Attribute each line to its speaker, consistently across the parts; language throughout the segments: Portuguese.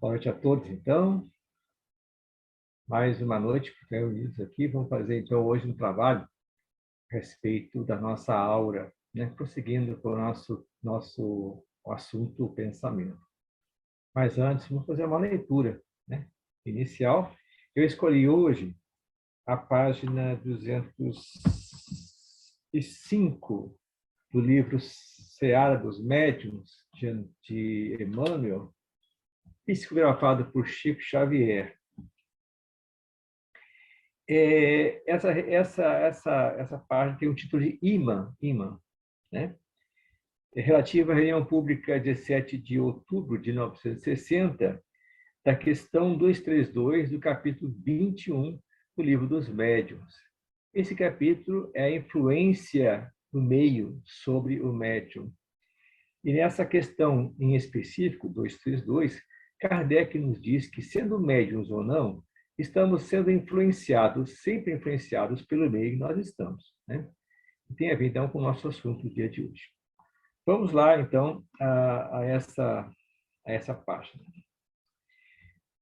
Speaker 1: Boa noite a todos, então. Mais uma noite reunidos aqui. Vamos fazer, então, hoje um trabalho a respeito da nossa aura, né? Prosseguindo com o nosso assunto, o pensamento. Mas antes, vamos fazer uma leitura, né? Inicial. Eu escolhi hoje a página 205 do livro Seara dos Médiuns, de Emmanuel, psicografado por Chico Xavier. Essa página tem o título de Imã, né? Relativa à reunião pública de 7 de outubro de 1960, da questão 232 do capítulo 21 do Livro dos Médiuns. Esse capítulo é a influência do meio sobre o médium. E nessa questão em específico, 232, Kardec nos diz que, sendo médiuns ou não, estamos sendo influenciados, sempre influenciados pelo meio que nós estamos, né? E tem a ver, então, com o nosso assunto do dia de hoje. Vamos lá, então, a essa página.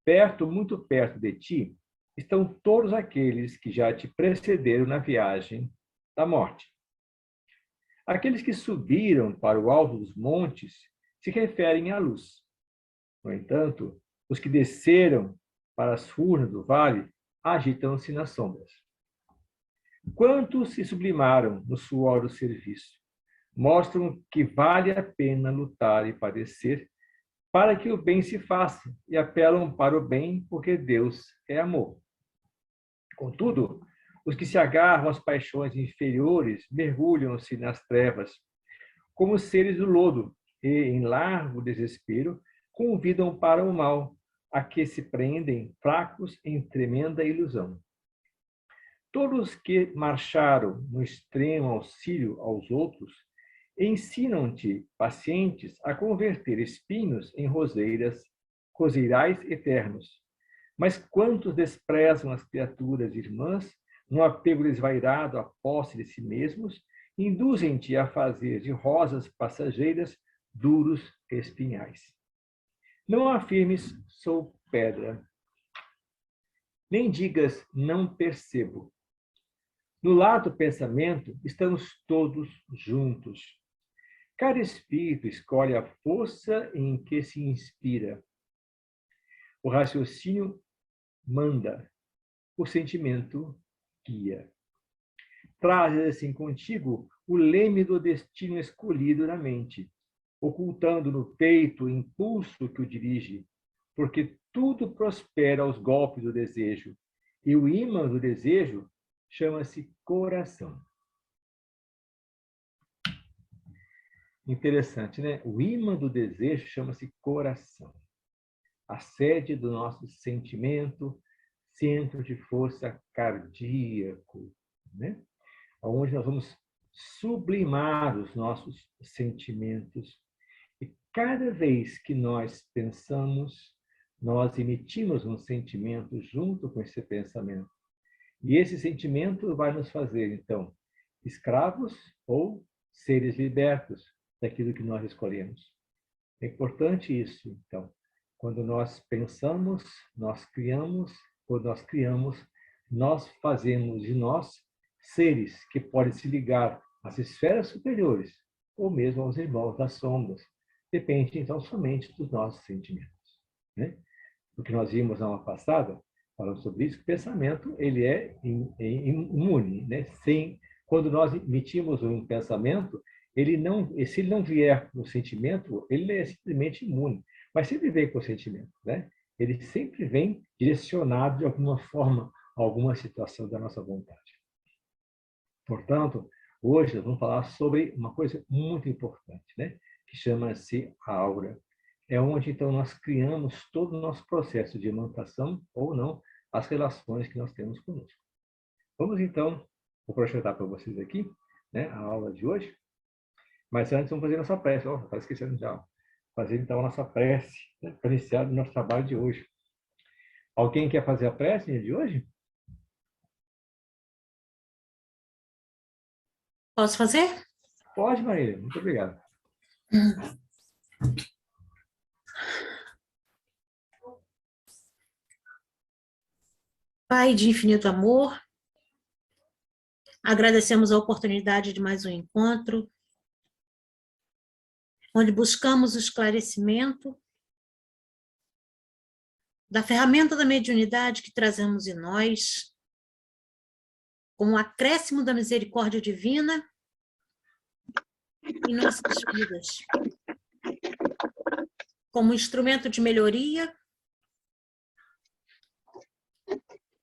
Speaker 1: Perto, muito perto de ti, estão todos aqueles que já te precederam na viagem da morte. Aqueles que subiram para o alto dos montes se referem à luz. No entanto, os que desceram para as furnas do vale agitam-se nas sombras. Quantos se sublimaram no suor do serviço, mostram que vale a pena lutar e padecer para que o bem se faça e apelam para o bem porque Deus é amor. Contudo, os que se agarram às paixões inferiores mergulham-se nas trevas, como seres do lodo, e, em largo desespero, convidam para o mal, a que se prendem fracos em tremenda ilusão. Todos que marcharam no extremo auxílio aos outros, ensinam-te, pacientes, a converter espinhos em roseirais eternos. Mas quantos desprezam as criaturas irmãs, no apego desvairado à posse de si mesmos, induzem-te a fazer de rosas passageiras duros espinhais. Não afirmes, sou pedra. Nem digas, não percebo. No lado do pensamento, estamos todos juntos. Cada espírito escolhe a força em que se inspira. O raciocínio manda, o sentimento guia. Trazes assim contigo o leme do destino escolhido na mente, ocultando no peito o impulso que o dirige, porque tudo prospera aos golpes do desejo, e o ímã do desejo chama-se coração. Interessante, né? O ímã do desejo chama-se coração. A sede do nosso sentimento, centro de força cardíaco, né? Onde nós vamos sublimar os nossos sentimentos. E cada vez que nós pensamos, nós emitimos um sentimento junto com esse pensamento. E esse sentimento vai nos fazer, então, escravos ou seres libertos daquilo que nós escolhemos. É importante isso, então. Quando nós pensamos, nós criamos, quando nós criamos, nós fazemos de nós seres que podem se ligar às esferas superiores ou mesmo aos irmãos das sombras. Depende, então, somente dos nossos sentimentos, né? O que nós vimos na aula passada, falando sobre isso, o pensamento ele é imune, né? Quando nós emitimos um pensamento, se ele não vier no sentimento, ele é simplesmente imune. Mas sempre vem com o sentimento, né? Ele sempre vem direcionado de alguma forma a alguma situação da nossa vontade. Portanto, hoje nós vamos falar sobre uma coisa muito importante, né? Que chama-se aura. É onde, então, nós criamos todo o nosso processo de emancipação ou não, as relações que nós temos conosco. Vamos, então, vou projetar para vocês aqui, né, a aula de hoje. Mas antes, vamos fazer nossa prece. Estava esquecendo já. Fazer, então, a nossa prece, né, para iniciar o nosso trabalho de hoje. Alguém quer fazer a prece de hoje?
Speaker 2: Posso fazer?
Speaker 1: Pode, Maria. Muito obrigado.
Speaker 2: Pai de infinito amor, agradecemos a oportunidade de mais um encontro, onde buscamos o esclarecimento da ferramenta da mediunidade que trazemos em nós, com o acréscimo da misericórdia divina em nossas vidas, como instrumento de melhoria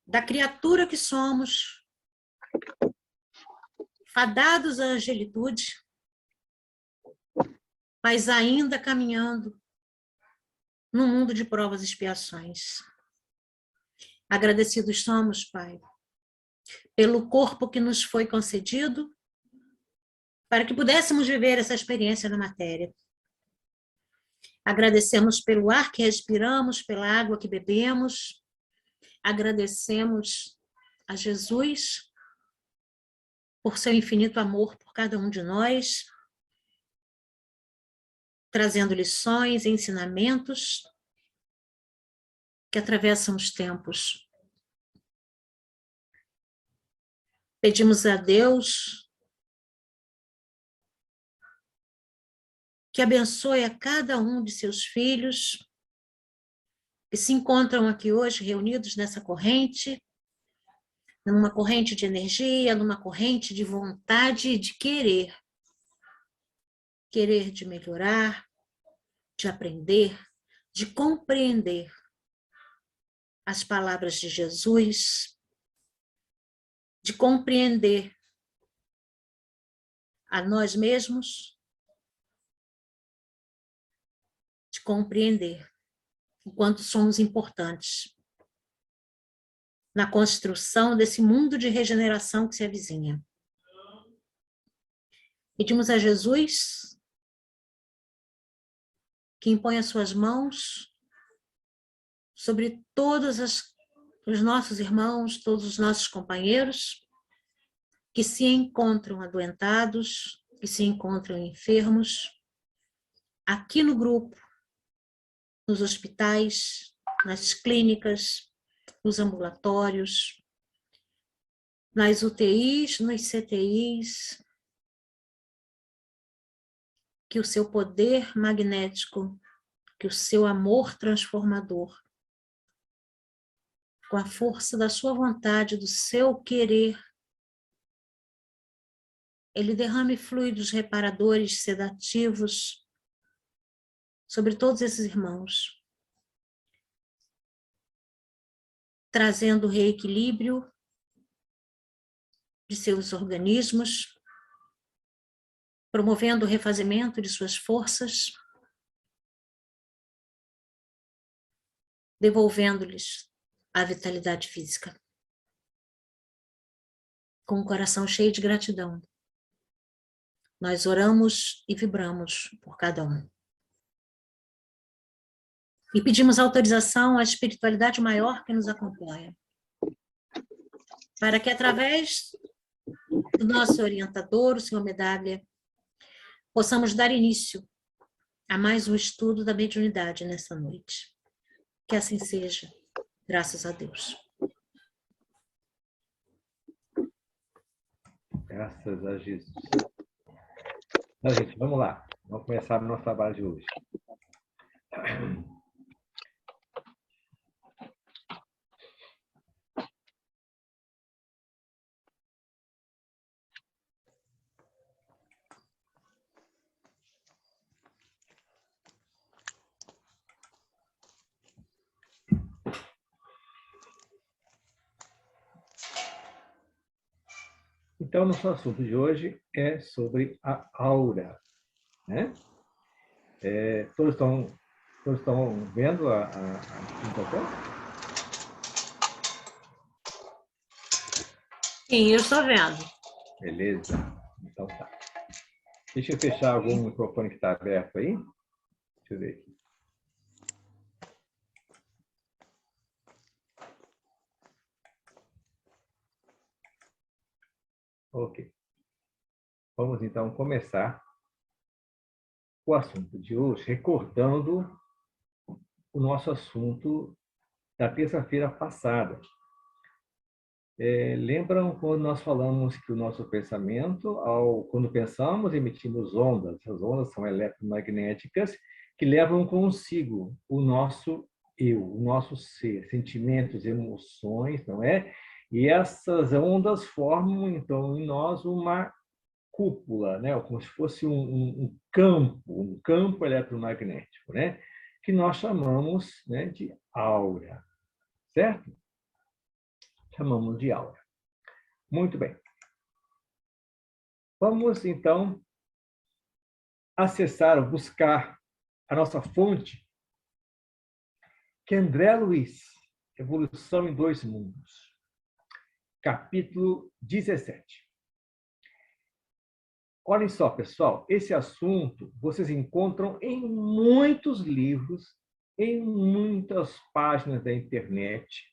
Speaker 2: da criatura que somos, fadados à angelitude, mas ainda caminhando num mundo de provas e expiações. Agradecidos somos, Pai, pelo corpo que nos foi concedido, para que pudéssemos viver essa experiência na matéria. Agradecemos pelo ar que respiramos, pela água que bebemos. Agradecemos a Jesus por seu infinito amor por cada um de nós, trazendo lições, ensinamentos que atravessam os tempos. Pedimos a Deus que abençoe a cada um de seus filhos que se encontram aqui hoje reunidos nessa corrente, numa corrente de energia, numa corrente de vontade de querer de melhorar, de aprender, de compreender as palavras de Jesus, de compreender a nós mesmos, de compreender o quanto somos importantes na construção desse mundo de regeneração que se avizinha. Pedimos a Jesus que impõe as suas mãos sobre todos os nossos irmãos, todos os nossos companheiros que se encontram adoentados, que se encontram enfermos, aqui no grupo, nos hospitais, nas clínicas, nos ambulatórios, nas UTIs, nos CTIs, que o seu poder magnético, que o seu amor transformador, com a força da sua vontade, do seu querer, ele derrame fluidos reparadores, sedativos, sobre todos esses irmãos, trazendo reequilíbrio de seus organismos, promovendo o refazimento de suas forças, devolvendo-lhes a vitalidade física. Com o coração cheio de gratidão, nós oramos e vibramos por cada um. E pedimos autorização à espiritualidade maior que nos acompanha, para que através do nosso orientador, o Senhor Medaglia, possamos dar início a mais um estudo da mediunidade nessa noite. Que assim seja, graças a Deus.
Speaker 1: Graças a Jesus. Então, gente, vamos lá. Vamos começar o nosso trabalho de hoje. Então, nosso assunto de hoje é sobre a aura, né? Todos estão vendo a apresentação?
Speaker 2: Sim, eu estou vendo.
Speaker 1: Beleza. Então tá. Deixa eu fechar algum microfone que está aberto aí. Deixa eu ver aqui. Ok. Vamos então começar o assunto de hoje, recordando o nosso assunto da terça-feira passada, Lembram quando nós falamos que o nosso pensamento, quando pensamos, emitimos ondas. As ondas são eletromagnéticas que levam consigo o nosso eu, o nosso ser, sentimentos, emoções, não é? E essas ondas formam, então, em nós uma cúpula, né? Como se fosse um campo eletromagnético, né? Que nós chamamos, né, de aura, certo? Chamamos de aura. Muito bem. Vamos, então, acessar, buscar a nossa fonte, que é André Luiz, Evolução em Dois Mundos, capítulo 17. Olhem só, pessoal, esse assunto vocês encontram em muitos livros, em muitas páginas da internet,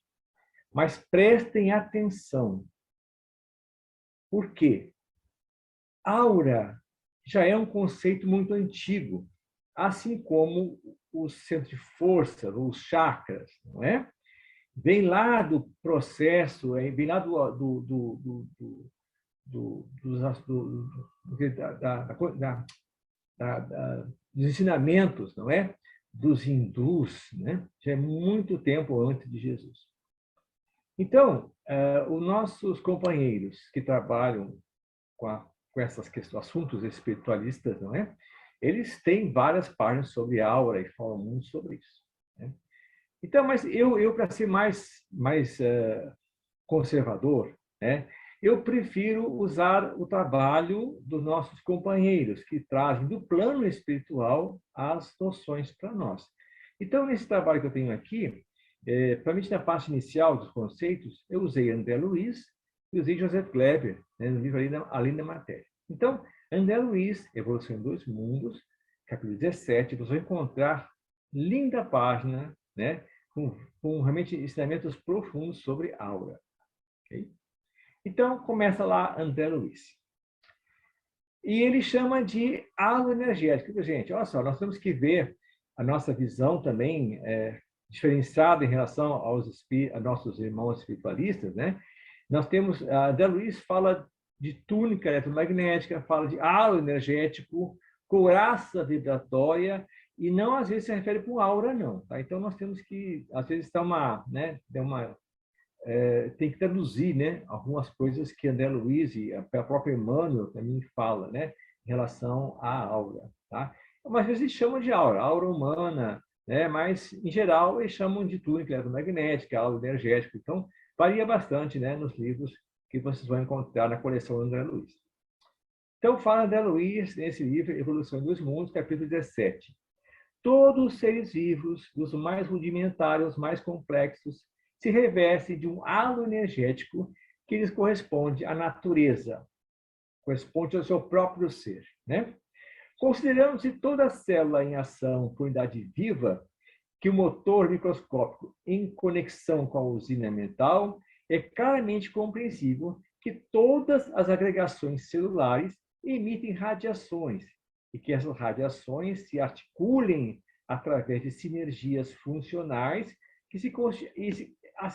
Speaker 1: mas prestem atenção. Por quê? Aura já é um conceito muito antigo, assim como os centros de força, os chakras, não é? Vem lá do processo, vem lá dos ensinamentos, não é? Dos hindus, né? Já é muito tempo antes de Jesus. Então, os nossos companheiros que trabalham com essas questões, assuntos espiritualistas, não é? Eles têm várias páginas sobre aura e falam muito sobre isso, né? Então, mas eu para ser mais conservador, né? Eu prefiro usar o trabalho dos nossos companheiros, que trazem do plano espiritual as noções para nós. Então, nesse trabalho que eu tenho aqui, para mim, na parte inicial dos conceitos, eu usei André Luiz e usei Joseph Kleber, né, no livro Além da Matéria. Então, André Luiz, Evolução em Dois Mundos, capítulo 17, você vai encontrar linda página, né, com realmente ensinamentos profundos sobre aura. Okay? Então, começa lá André Luiz. E ele chama de halo energético. Gente, olha só, nós temos que ver a nossa visão também diferenciada em relação aos nossos irmãos espiritualistas, né? Nós temos, André Luiz fala de túnica eletromagnética, fala de halo energético, couraça vibratória, e não às vezes se refere com aura, não. Tá? Então, nós temos que, às vezes, tem que traduzir, né, algumas coisas que André Luiz e a própria Emmanuel também fala, né, em relação à aura. Tá? Mas às vezes eles chamam de aura humana, né, mas, em geral, eles chamam de túnica eletromagnética, aura energética. Então, varia bastante, né, nos livros que vocês vão encontrar na coleção André Luiz. Então, fala André Luiz, nesse livro, Evolução dos Mundos, capítulo 17. Todos os seres vivos, dos mais rudimentares, mais complexos, se revestem de um halo energético que lhes corresponde à natureza, corresponde ao seu próprio ser, né? Considerando-se toda célula em ação por unidade viva, que o motor microscópico em conexão com a usina mental, é claramente compreensível que todas as agregações celulares emitem radiações e que essas radiações se articulem através de sinergias funcionais que se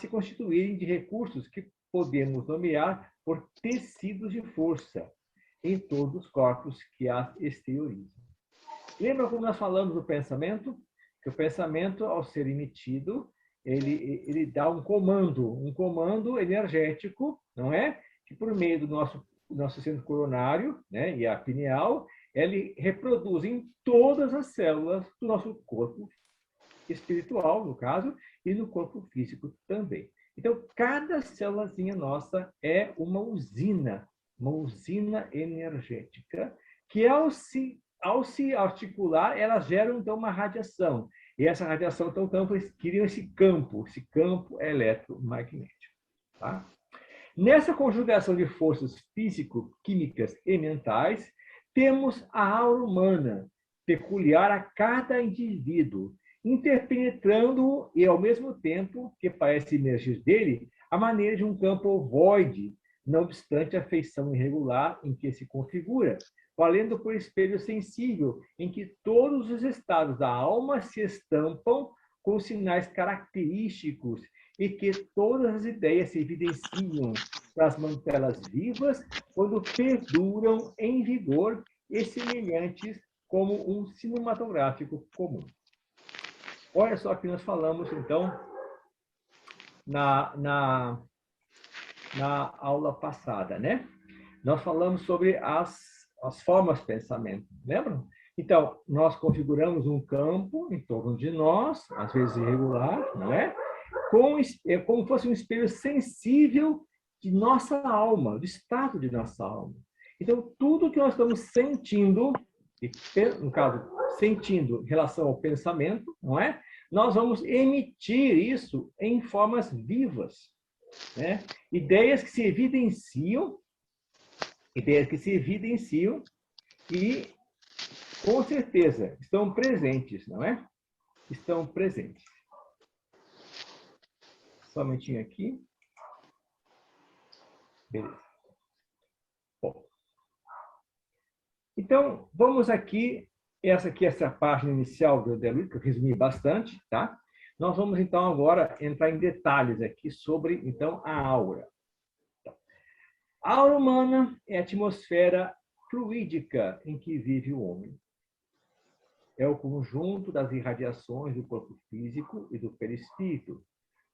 Speaker 1: constituírem de recursos que podemos nomear por tecidos de força em todos os corpos que as exteriorizam. Lembra como nós falamos do pensamento? Que o pensamento, ao ser emitido, ele dá um comando energético, não é? Que por meio do nosso centro coronário, né, e a pineal, ele reproduz em todas as células do nosso corpo espiritual, no caso, e no corpo físico também. Então, cada célulazinha nossa é uma usina energética, que ao se articular, elas geram, então, uma radiação. E essa radiação, então, cria esse campo eletromagnético. Tá? Nessa conjugação de forças físico-químicas e mentais, temos a aura humana, peculiar a cada indivíduo, interpenetrando e, ao mesmo tempo que parece emergir dele, a maneira de um campo ovoide, não obstante a feição irregular em que se configura, valendo por espelho sensível, em que todos os estados da alma se estampam com sinais característicos e que todas as ideias se evidenciam, plasmando elas vivas, quando perduram em vigor e semelhantes como um cinematográfico comum. Olha só que nós falamos, então, na aula passada, né? Nós falamos sobre as formas de pensamento, lembram? Então, nós configuramos um campo em torno de nós, às vezes irregular, não é? Como se fosse um espelho sensível de nossa alma, do estado de nossa alma. Então, tudo que nós estamos sentindo, no caso, sentindo em relação ao pensamento, não é? Nós vamos emitir isso em formas vivas, né? Ideias que se evidenciam e, com certeza, estão presentes, não é? Estão presentes. Só um minutinho aqui. Beleza. Bom. Então, vamos aqui. Essa é a página inicial do Deleuze, que eu resumi bastante, tá? Nós vamos, então, agora entrar em detalhes aqui sobre, então, a aura. A aura humana é a atmosfera fluídica em que vive o homem. É o conjunto das irradiações do corpo físico e do perispírito,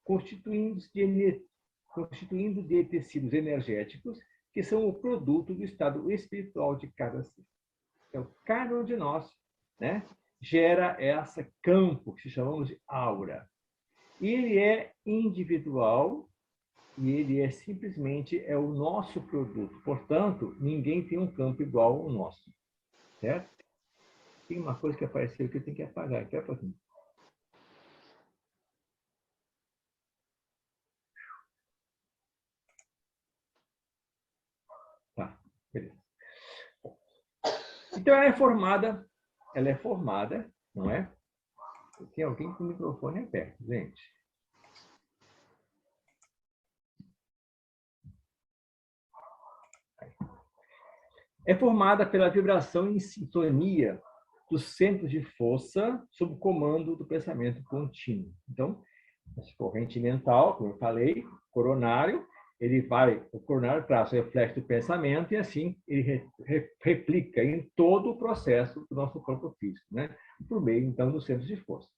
Speaker 1: constituindo de tecidos energéticos que são o produto do estado espiritual de cada ser. Então, cada um de nós, né, gera esse campo que chamamos de aura. Ele é individual e ele simplesmente o nosso produto. Portanto, ninguém tem um campo igual ao nosso. Certo? Tem uma coisa que apareceu que eu tenho que apagar. Quer pouquinho? Tá, beleza. Então, ela é formada, não é? Tem alguém com o microfone aberto, gente. É formada pela vibração em sintonia dos centros de força sob o comando do pensamento contínuo. Então, essa corrente mental, como eu falei, coronário, o coronário traz o reflexo do pensamento e assim ele replica em todo o processo do nosso corpo físico, né? Por meio, então, dos centros de força.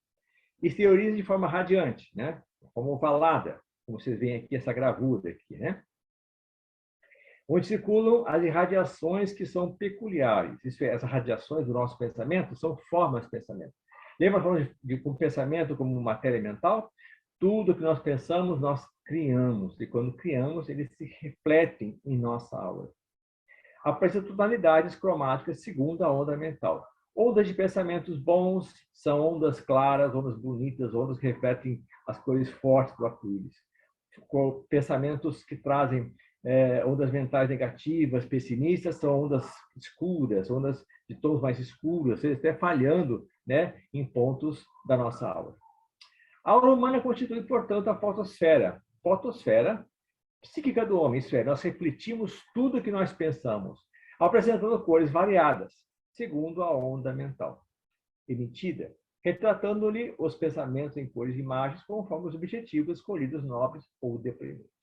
Speaker 1: Exterioriza de forma radiante, né? Como ovalada, como vocês veem aqui, essa gravura aqui, né? Onde circulam as irradiações que são peculiares. Isso é, essas radiações do nosso pensamento são formas de pensamento. Lembra falando de pensamento como matéria mental? Tudo que nós pensamos, nós criamos. E quando criamos, eles se refletem em nossa aura. Apresenta tonalidades cromáticas segundo a onda mental. Ondas de pensamentos bons são ondas claras, ondas bonitas, ondas que refletem as cores fortes do arco-íris. Pensamentos que trazem ondas mentais negativas, pessimistas, são ondas escuras, ondas de tons mais escuros, até falhando, né, em pontos da nossa aura. A aura humana constitui, portanto, a fotosfera psíquica do homem, isso é, nós refletimos tudo que nós pensamos, apresentando cores variadas, segundo a onda mental emitida, retratando-lhe os pensamentos em cores e imagens conforme os objetivos escolhidos, nobres ou deprimentes.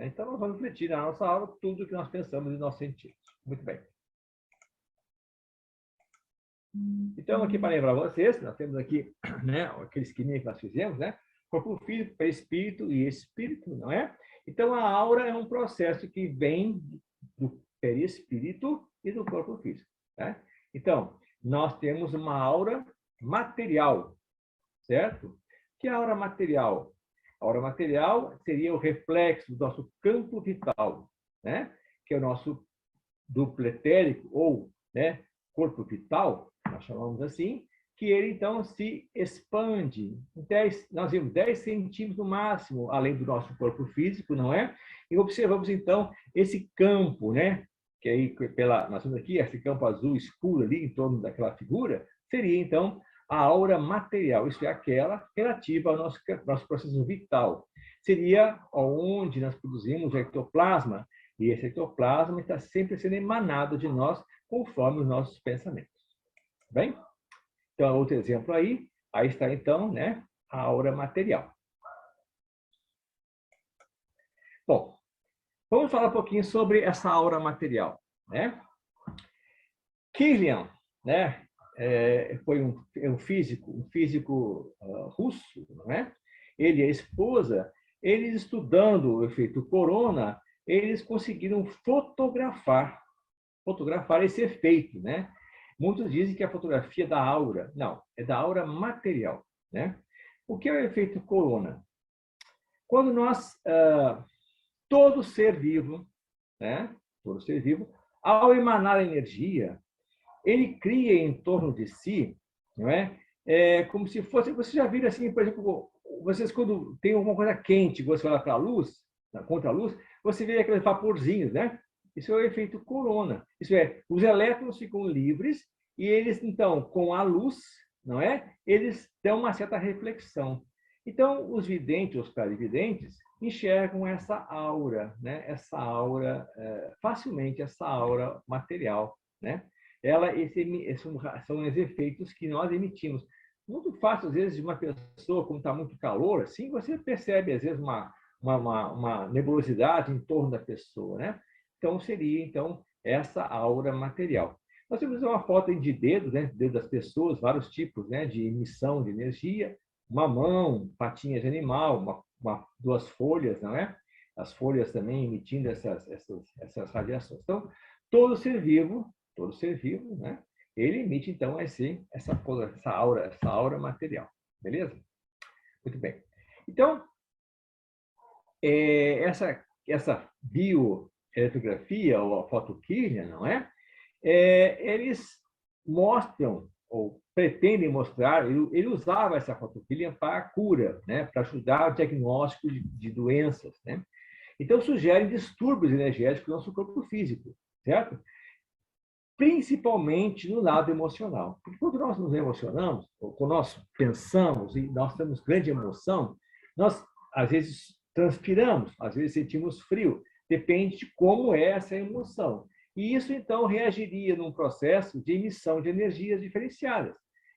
Speaker 1: Então, nós vamos refletir na nossa aula tudo que nós pensamos e nós sentimos. Muito bem. Então, aqui para lembrar vocês, nós temos aqui, né, aquele esqueminha que nós fizemos, né? Corpo físico, perispírito e espírito, não é? Então, a aura é um processo que vem do perispírito e do corpo físico. Né? Então, nós temos uma aura material, certo? Que é a aura material? A aura material seria o reflexo do nosso campo vital, né? Que é o nosso duplo etérico, ou, né, corpo vital, nós chamamos assim, que ele, então, se expande. Nós vimos 10 centímetros no máximo, além do nosso corpo físico, não é? E observamos, então, esse campo, né? Que aí, nós temos aqui, esse campo azul escuro ali, em torno daquela figura, seria, então, a aura material, isso é aquela relativa ao nosso processo vital. Seria onde nós produzimos o ectoplasma, e esse ectoplasma está sempre sendo emanado de nós conforme os nossos pensamentos. Bem? Então, outro exemplo aí está então, né, a aura material. Bom, vamos falar um pouquinho sobre essa aura material, né? Kilian, né, foi um físico russo, não é? Ele e a esposa, eles estudando o efeito corona, eles conseguiram fotografar esse efeito, né? Muitos dizem que a fotografia da aura, não, é da aura material, né? O que é o efeito corona? Quando todo ser vivo, né? Todo ser vivo, ao emanar energia, ele cria em torno de si, não é? Como se fosse, você já viram assim, por exemplo, vocês quando tem alguma coisa quente, você olha para a luz, contra a luz, você vê aqueles vaporzinhos, né? Isso é o efeito corona. Isso é, os elétrons ficam livres e eles, então, com a luz, não é? Eles dão uma certa reflexão. Então, os videntes, os clarividentes, enxergam essa aura, né? Essa aura, facilmente, essa aura material, né? São os efeitos que nós emitimos. Muito fácil, às vezes, de uma pessoa, quando está muito calor, assim, você percebe, às vezes, uma nebulosidade em torno da pessoa, né? Então, seria, então, essa aura material. Nós temos uma foto de dedos, né? Dedos das pessoas, vários tipos, né? De emissão de energia, uma mão, patinhas de animal, duas folhas, não é? As folhas também emitindo essas radiações. Então, todo ser vivo, né? Ele emite, então, essa aura material. Beleza? Muito bem. Então, essa bioeletrografia, ou a fotoquímica, não é? Eles mostram, ou pretendem mostrar, ele usava essa fotoquímica para a cura, né? Para ajudar o diagnóstico de doenças, né? Então, sugerem distúrbios energéticos no nosso corpo físico, certo? Principalmente no lado emocional. Porque quando nós nos emocionamos, ou quando nós pensamos e nós temos grande emoção, nós, às vezes, transpiramos, às vezes sentimos frio. Depende de como é essa emoção. E isso, então, reagiria num processo de emissão de energias diferenciadas.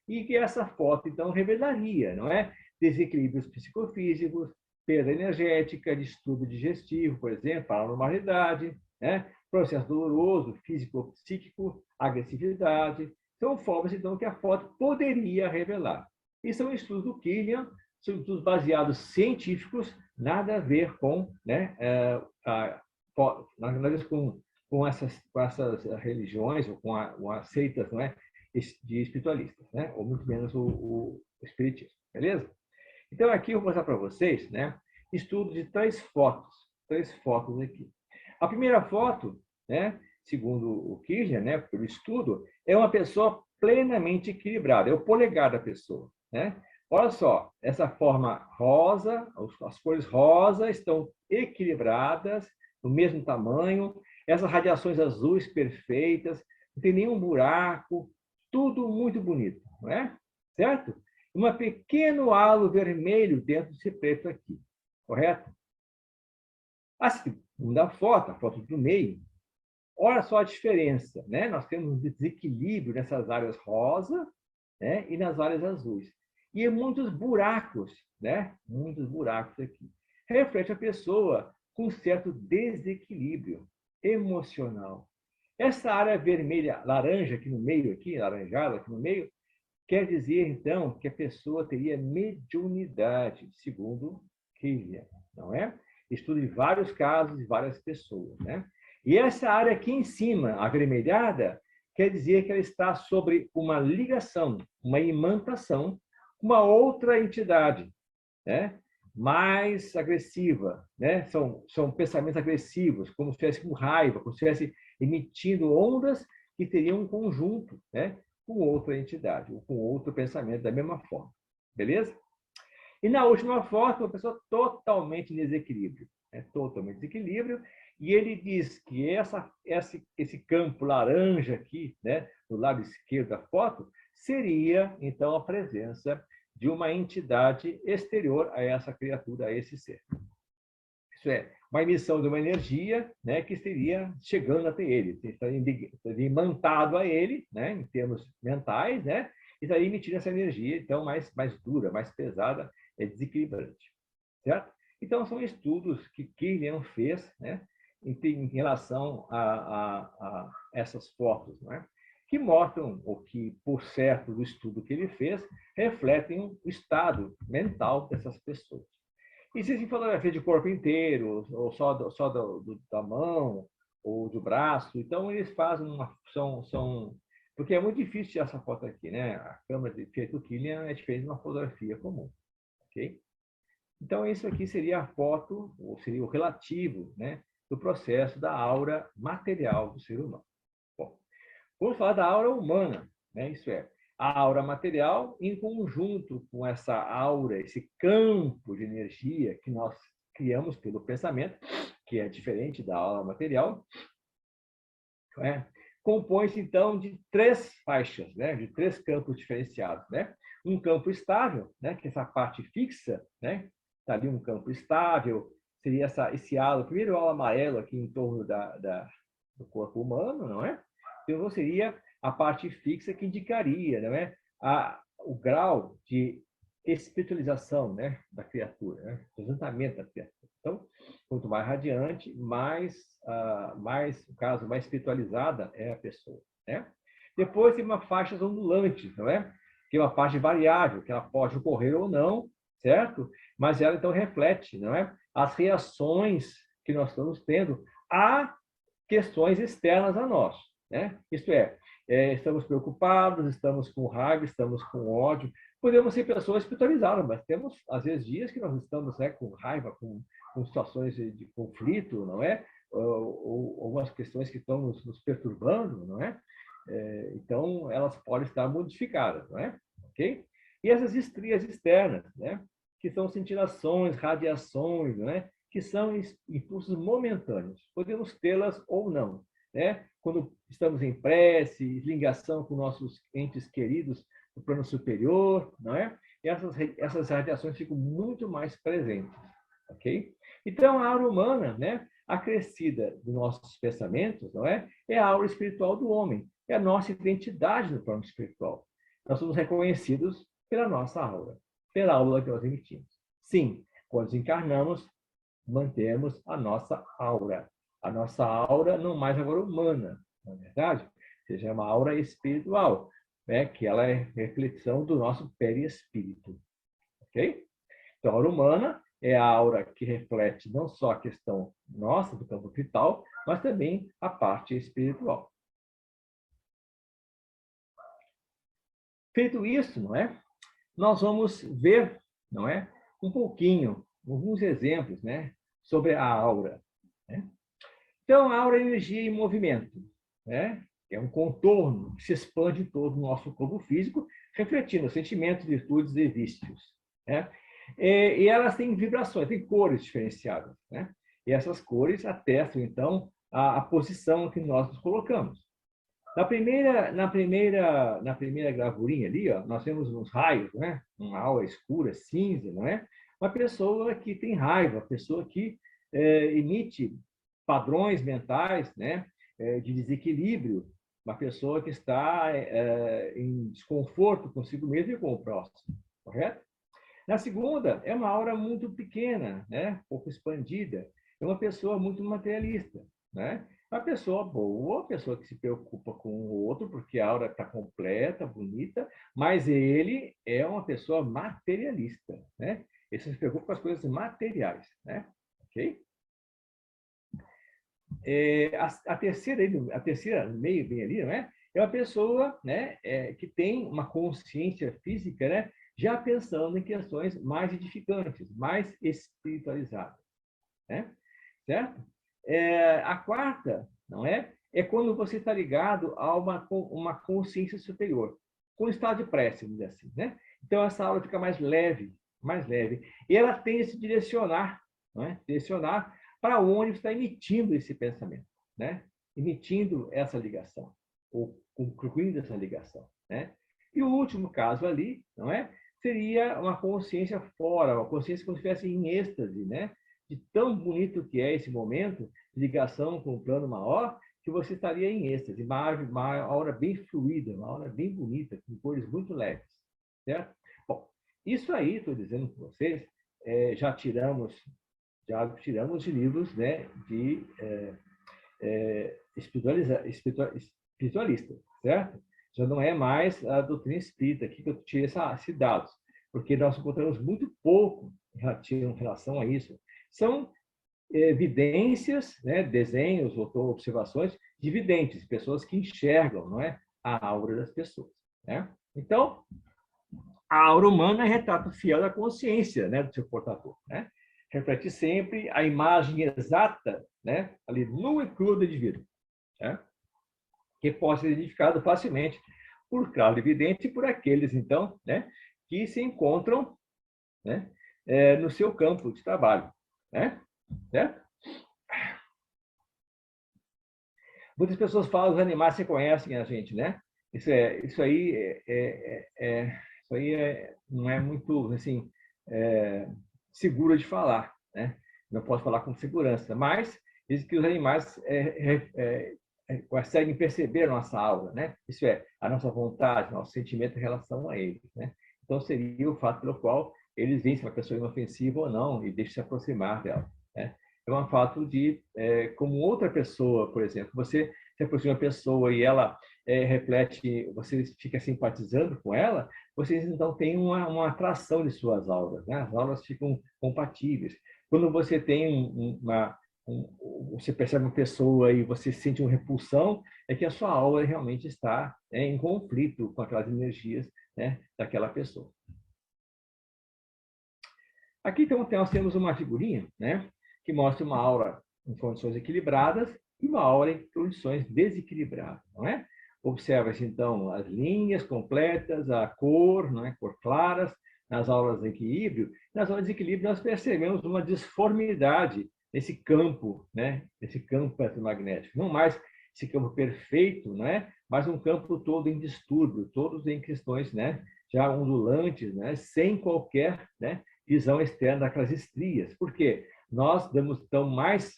Speaker 1: E que essa foto, então, revelaria, não é? Desequilíbrios psicofísicos, perda energética, distúrbio digestivo, por exemplo, anormalidade, né? Processo doloroso, físico, psíquico, agressividade. São formas, então, que a foto poderia revelar. E são estudos do Kilian, são estudos baseados científicos, nada a ver com, né, com essas religiões ou com as seitas, não é, de espiritualistas, né, ou muito menos o espiritismo, beleza? Então, aqui eu vou mostrar para vocês, né, estudo de três fotos aqui. A primeira foto, né, segundo o Kirchner, né, pelo estudo, é uma pessoa plenamente equilibrada, é o polegar da pessoa, né? Olha só, essa forma rosa, as cores rosa estão equilibradas, no mesmo tamanho, essas radiações azuis perfeitas, não tem nenhum buraco, tudo muito bonito, não é? Certo? Um pequeno halo vermelho dentro desse preto aqui, correto? A segunda foto, a foto do meio, olha só a diferença, né? Nós temos um desequilíbrio nessas áreas rosa, né? E nas áreas azuis. E muitos buracos, né? Muitos buracos aqui. Reflete a pessoa com certo desequilíbrio emocional. Essa área vermelha, laranja aqui no meio, aqui, laranjada aqui no meio, quer dizer, então, que a pessoa teria mediunidade, segundo Kilian, não é? Estudo de vários casos de várias pessoas, né? E essa área aqui em cima, avermelhada, quer dizer que ela está sobre uma ligação, uma imantação com uma outra entidade, né? Mais agressiva, né? São pensamentos agressivos, como se estivesse com raiva, como se estivesse emitindo ondas que teriam um conjunto, né? Com outra entidade, ou com outro pensamento da mesma forma. Beleza? E na última foto, uma pessoa totalmente em desequilíbrio. Né? Totalmente em desequilíbrio. E ele diz que esse campo laranja aqui, né, do lado esquerdo da foto, seria, então, a presença de uma entidade exterior a essa criatura, a esse ser. Isso é, uma emissão de uma energia, né, que estaria chegando até ele, estaria imantado a ele, né, em termos mentais, né, e estaria emitindo essa energia, então, mais dura, mais pesada, desequilibrante. Certo? Então, são estudos que Killian fez, né, em relação a essas fotos, né, que mostram, ou que, por certo, do estudo que ele fez, refletem o estado mental dessas pessoas. Existem fotografias de corpo inteiro, ou só da mão, ou do braço. Então, eles fazem uma... Porque é muito difícil essa foto aqui, né? A câmera de feito Killian é diferente de uma fotografia comum, ok? Então, isso aqui seria a foto, ou seria o relativo, né, do processo da aura material do ser humano. Bom, vamos falar da aura humana, né? Isso é, a aura material em conjunto com essa aura, esse campo de energia que nós criamos pelo pensamento, que é diferente da aura material, né? Compõe-se, então, de três faixas, né? De três campos diferenciados, né? Um campo estável, né? Que é essa parte fixa, né? Está ali um campo estável, seria esse halo, primeiro halo amarelo aqui em torno do corpo humano, não é? Então, seria a parte fixa que indicaria, não é? O grau de espiritualização, né, da criatura, né? O levantamento da criatura. Então, quanto mais radiante, mais, no caso, mais espiritualizada é a pessoa, né? Depois tem uma faixa ondulante, não é? Que é uma parte variável, que ela pode ocorrer ou não, certo? Mas ela, então, reflete, não é? As reações que nós estamos tendo a questões externas a nós, né? Isto é, estamos preocupados, estamos com raiva, estamos com ódio. Podemos ser pessoas espiritualizadas, mas temos, às vezes, dias que nós estamos, né, com raiva, com situações de conflito, não é? Ou algumas questões que estão nos perturbando, não é? Então, elas podem estar modificadas, não é? Ok? E essas estrias externas, né? Que são cintilações, radiações, não é? Que são impulsos momentâneos. Podemos tê-las ou não, né? Quando estamos em prece, ligação com nossos entes queridos do plano superior, não é? E essas radiações ficam muito mais presentes, ok? Então, a aura humana, né, acrescida dos nossos pensamentos, não é? É a aura espiritual do homem, é a nossa identidade no plano espiritual. Nós somos reconhecidos pela nossa aura, pela aura que nós emitimos. Sim, quando desencarnamos, mantemos a nossa aura. A nossa aura não mais agora humana, na verdade, seja é uma aura espiritual, né? Que ela é reflexão do nosso perispírito, ok? Então, a aura humana é a aura que reflete não só a questão nossa do campo vital, mas também a parte espiritual. Feito isso, não é? Nós vamos ver, não é, um pouquinho, alguns exemplos, né, sobre a aura, né? Então, a aura é energia em movimento, né? É um contorno que se expande em todo o nosso corpo físico, refletindo sentimentos, virtudes e vícios, né? E elas têm vibrações, têm cores diferenciadas, né? E essas cores atestam, então, a posição que nós nos colocamos. Na primeira gravurinha ali, ó, nós temos uns raios, né? Uma aura escura, cinza, não é? Uma pessoa que tem raiva, uma pessoa que emite padrões mentais, né? De desequilíbrio, uma pessoa que está em desconforto consigo mesmo e com o próximo, correto? Na segunda, é uma aura muito pequena, né? Pouco expandida. É uma pessoa muito materialista, né? Uma pessoa boa, uma pessoa que se preocupa com o outro, porque a aura está completa, bonita, mas ele é uma pessoa materialista, né? Ele se preocupa com as coisas materiais, né? Ok? A terceira, no meio, bem ali, não é? É uma pessoa, né, que tem uma consciência física, né, já pensando em questões mais edificantes, mais espiritualizadas, né? Certo? A quarta, não é? É quando você está ligado a uma consciência superior, com estado de prece, vamos dizer assim, né? Então, essa aula fica mais leve, mais leve. E ela tem esse direcionar, não é? Direcionar para onde está emitindo esse pensamento, né? Emitindo essa ligação, ou concluindo essa ligação, né? E o último caso ali, não é? Seria uma consciência fora, uma consciência como se estivesse em êxtase, né? De tão bonito que é esse momento de ligação com o plano maior, que você estaria em êxtase, uma aura bem fluida, uma aura bem bonita, com cores muito leves, certo? Bom, isso aí, estou dizendo para vocês, já tiramos diálogos tiramos de livros, né, de espiritualista, certo? Já não é mais a doutrina espírita aqui que eu tirei esses dados, porque nós encontramos muito pouco em relação a isso. São evidências, né, desenhos ou observações de videntes, pessoas que enxergam, não é, a aura das pessoas, né? Então, a aura humana é retrato fiel da consciência, né, do seu portador, né? Reflete sempre a imagem exata, né, ali nua e crua do indivíduo, né? Que pode ser identificado facilmente por clarividente e por aqueles, então, né, que se encontram, né, no seu campo de trabalho, né? Certo? Muitas pessoas falam, os animais se conhecem a gente, né? Isso aí não é muito assim seguro de falar, né? Não posso falar com segurança, mas diz que os animais conseguem perceber a nossa aura, né? Isso é a nossa vontade, nosso sentimento em relação a eles, né? Então seria o fato pelo qual eles veem se uma pessoa é inofensiva ou não e deixam se aproximar dela, né? É um fato de, como outra pessoa, por exemplo, você se aproxima de uma pessoa e ela reflete, você fica simpatizando com ela, vocês então têm uma atração de suas auras, né? As auras ficam compatíveis. Quando você tem você percebe uma pessoa e você sente uma repulsão, é que a sua aura realmente está em conflito com aquelas energias, né, daquela pessoa. Aqui então nós temos uma figurinha, né, que mostra uma aura em condições equilibradas e uma aura em condições desequilibradas, não é? Observa-se, então, as linhas completas, a cor, não é? Cor claras, nas auras de equilíbrio. Nas auras de equilíbrio, nós percebemos uma disformidade nesse campo, né? Nesse campo eletromagnético. Não mais esse campo perfeito, não é? Mas um campo todo em distúrbio, todos em questões, né? Já ondulantes, né? Sem qualquer, né, visão externa daquelas estrias. Por quê? Nós damos então mais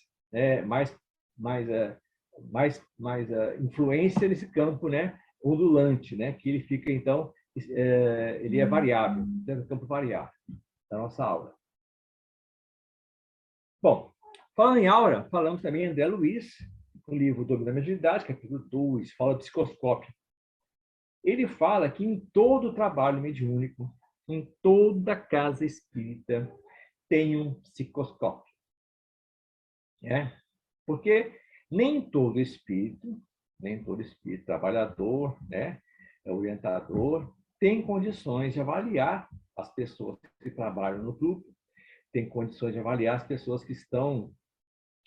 Speaker 1: influência nesse campo, né, ondulante, né, que ele fica então ele é variável, é um campo variável da nossa aura. Bom, falando em aura, falamos também em André Luiz, no livro Domínio da Mediunidade, capítulo 2, fala do psicoscópio. Ele fala que em todo trabalho mediúnico, em toda casa espírita, tem um psicoscópio. Porque nem todo espírito trabalhador, né, orientador, tem condições de avaliar as pessoas que trabalham no grupo, tem condições de avaliar as pessoas que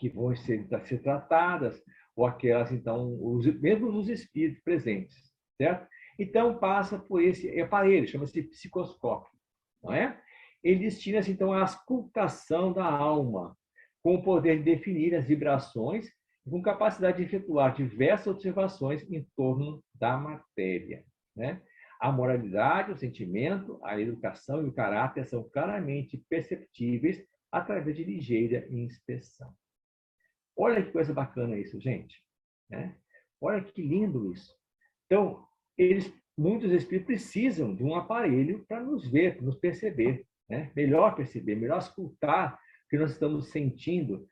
Speaker 1: vão ser tratadas, ou aquelas, então, mesmo os espíritos presentes, certo? Então, passa por esse aparelho, chama-se psicoscópio, não é? Ele destina-se, então, à auscultação da alma, com o poder de definir as vibrações e com capacidade de efetuar diversas observações em torno da matéria, né? A moralidade, o sentimento, a educação e o caráter são claramente perceptíveis através de ligeira inspeção. Olha que coisa bacana isso, gente, né? Olha que lindo isso. Então, muitos espíritos precisam de um aparelho para nos ver, para nos perceber, né? Melhor perceber, melhor escutar o que nós estamos sentindo, o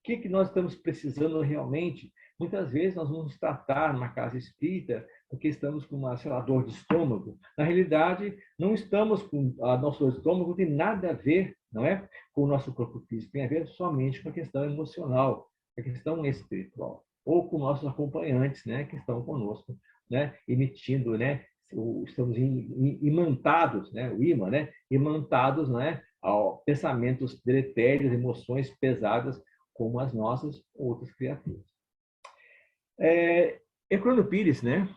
Speaker 1: que nós estamos precisando realmente. Muitas vezes nós vamos tratar numa casa espírita porque estamos com uma, sei lá, dor de estômago. Na realidade, não estamos com a nossa dor de estômago, não tem nada a ver, não é, com o nosso corpo físico, tem a ver somente com a questão emocional, a questão espiritual, ou com nossos acompanhantes, né, que estão conosco, né, emitindo, né, estamos imantados, né, o imã, né, imantados, né, a pensamentos deletérios, emoções pesadas, como as nossas outras criaturas. Herculano Pires, né?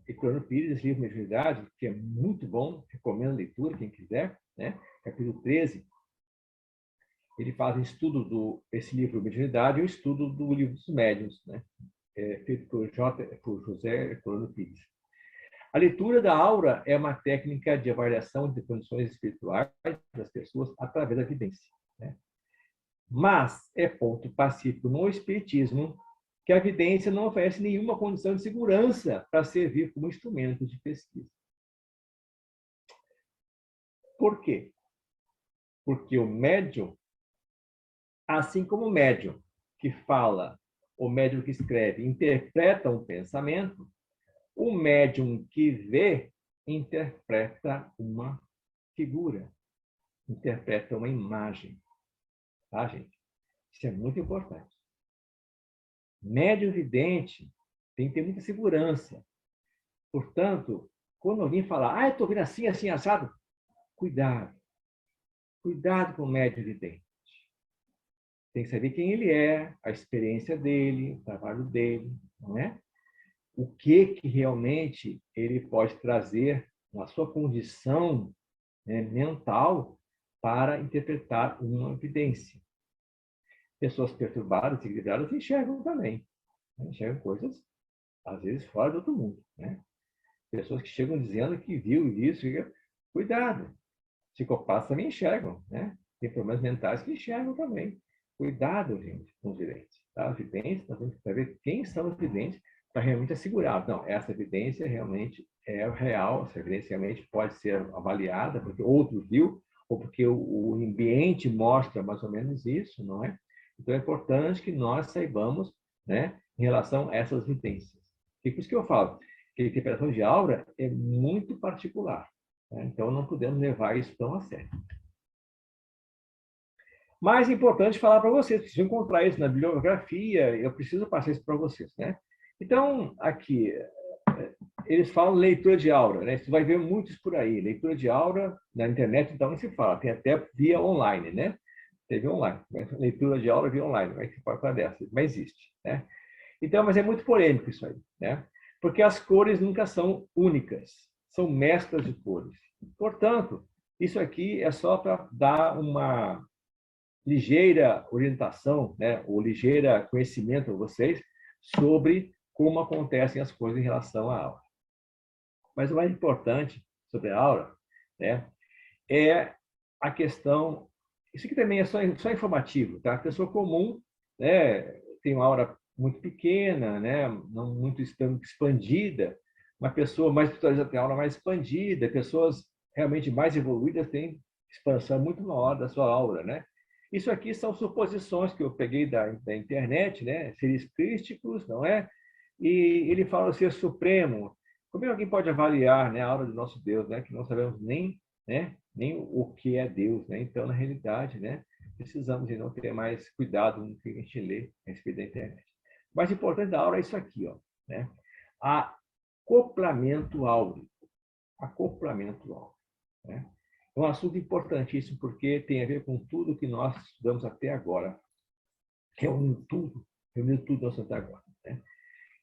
Speaker 1: Herculano Pires, livro Mediunidade, que é muito bom, recomendo a leitura, quem quiser, né? Capítulo 13. Ele faz um estudo esse livro Mediunidade e um estudo do livro dos médiuns, né? Feito por José Herculano Pires. A leitura da aura é uma técnica de avaliação de condições espirituais das pessoas através da evidência, né? Mas é ponto pacífico no espiritismo que a evidência não oferece nenhuma condição de segurança para servir como instrumento de pesquisa. Por quê? Porque o médium Assim como o médium que fala, o médium que escreve, interpreta um pensamento, o médium que vê interpreta uma figura, interpreta uma imagem. Tá, gente? Isso é muito importante. Médium vidente tem que ter muita segurança. Portanto, quando alguém fala, eu estou vendo assim, assim, assado, cuidado. Cuidado com o médium vidente. Tem que saber quem ele é, a experiência dele, o trabalho dele, não é? O que realmente ele pode trazer na sua condição, né, mental para interpretar uma evidência. Pessoas perturbadas, desequilibradas, enxergam também. Enxergam coisas, às vezes, fora do outro mundo. Né? Pessoas que chegam dizendo que viu isso. Cuidado. Psicopatas também enxergam. Né? Tem problemas mentais que enxergam também. Cuidado, gente, com os videntes. Tá? Os videntes, nós temos que saber quem são os videntes para realmente assegurar. Não, essa evidência realmente é real, essa evidência realmente pode ser avaliada, porque outro viu, ou porque o ambiente mostra mais ou menos isso, não é? Então, é importante que nós saibamos, né, em relação a essas evidências. E por isso que eu falo que a interpretação de aura é muito particular. Né? Então, não podemos levar isso tão a sério. Mais importante falar para vocês, preciso encontrar isso na bibliografia, eu preciso passar isso para vocês. Né? Então, aqui, eles falam leitura de aura, né? Você vai ver muitos por aí. Leitura de aura na internet, então, não se fala. Tem até via online, né? Teve online. Leitura de aura via online. Como é que se pode falar dessa? Mas existe, né? Então, mas é muito polêmico isso aí, né? Porque as cores nunca são únicas. São mesclas de cores. Portanto, isso aqui é só para dar uma ligeira orientação, né? Ou ligeira conhecimento a vocês sobre como acontecem as coisas em relação à aura. Mas o mais importante sobre a aura, né, é a questão... Isso aqui também é só informativo, tá? A pessoa comum, né, tem uma aura muito pequena, né, não muito expandida. Uma pessoa mais espiritualizada tem aura mais expandida. Pessoas realmente mais evoluídas têm expansão muito maior da sua aura, né? Isso aqui são suposições que eu peguei da internet, né? Seres crísticos, não é? E ele fala o ser supremo. Como é que alguém pode avaliar, né, a aura do nosso Deus, né? Que não sabemos nem, né, nem o que é Deus, né? Então, na realidade, né, precisamos de não ter mais cuidado no que a gente lê a respeito da internet. O mais importante da aura é isso aqui, ó, né? Acoplamento áureo. Acoplamento áureo, né? É um assunto importantíssimo porque tem a ver com tudo que nós estudamos até agora. Reuniu tudo nós até agora, né?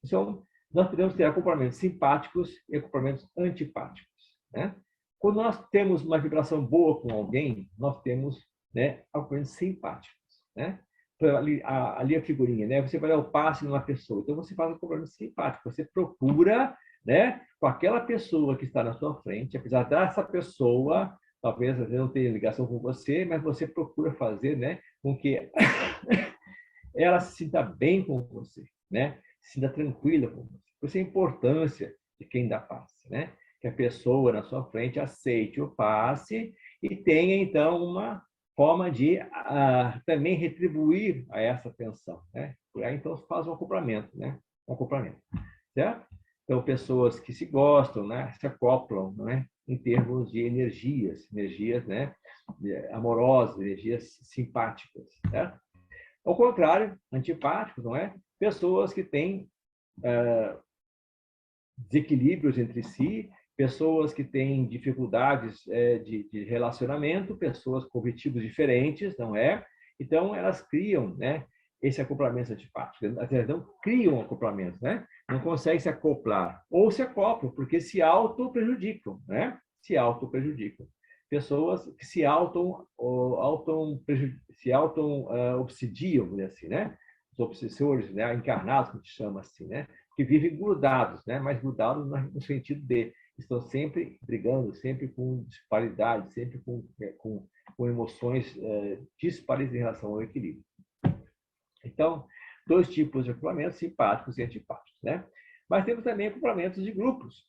Speaker 1: Então, nós podemos ter acoplamentos simpáticos e acoplamentos antipáticos, né? Quando nós temos uma vibração boa com alguém, nós temos, né, acoplamentos simpáticos, né? Então, ali a figurinha, né? Você vai dar o passe numa pessoa, então você faz um acoplamento simpático, você procura, né, com aquela pessoa que está na sua frente, apesar dessa pessoa talvez não tenha ligação com você, mas você procura fazer, né, com que ela se sinta bem com você, né? Se sinta tranquila com você. Por isso a importância de quem dá passe, né? Que a pessoa na sua frente aceite o passe e tenha, então, uma forma de também retribuir a essa atenção, né? Aí, então, faz um acoplamento, né? Um acoplamento, certo? Então, pessoas que se gostam, né? Se acoplam, né? Em termos de energias, né? Amorosas, energias simpáticas, certo? Ao contrário, antipáticos, não é? Pessoas que têm desequilíbrios entre si, pessoas que têm dificuldades de relacionamento, pessoas com objetivos diferentes, não é? Então, elas criam, né, esse acoplamento antipático. Elas não criam acoplamento, né? Não conseguem se acoplar. Ou se acoplam, porque se auto-prejudicam, né? Se auto-prejudicam. Pessoas que se auto-obsidiam, vamos dizer assim, né? Os obsessores, né? Encarnados, que a gente chama assim, né? Que vivem grudados, né? Mas grudados no sentido de estão sempre brigando, sempre com disparidade, sempre com emoções dispares em relação ao equilíbrio. Então, dois tipos de acoplamentos, simpáticos e antipáticos, né? Mas temos também acoplamentos de grupos,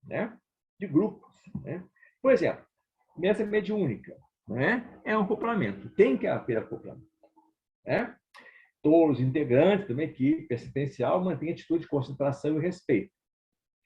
Speaker 1: né? De grupos, né? Por exemplo, mesa mediúnica, né? É um acoplamento, tem que haver acoplamento. né? Todos os integrantes de uma equipe assistencial mantêm atitude de concentração e respeito,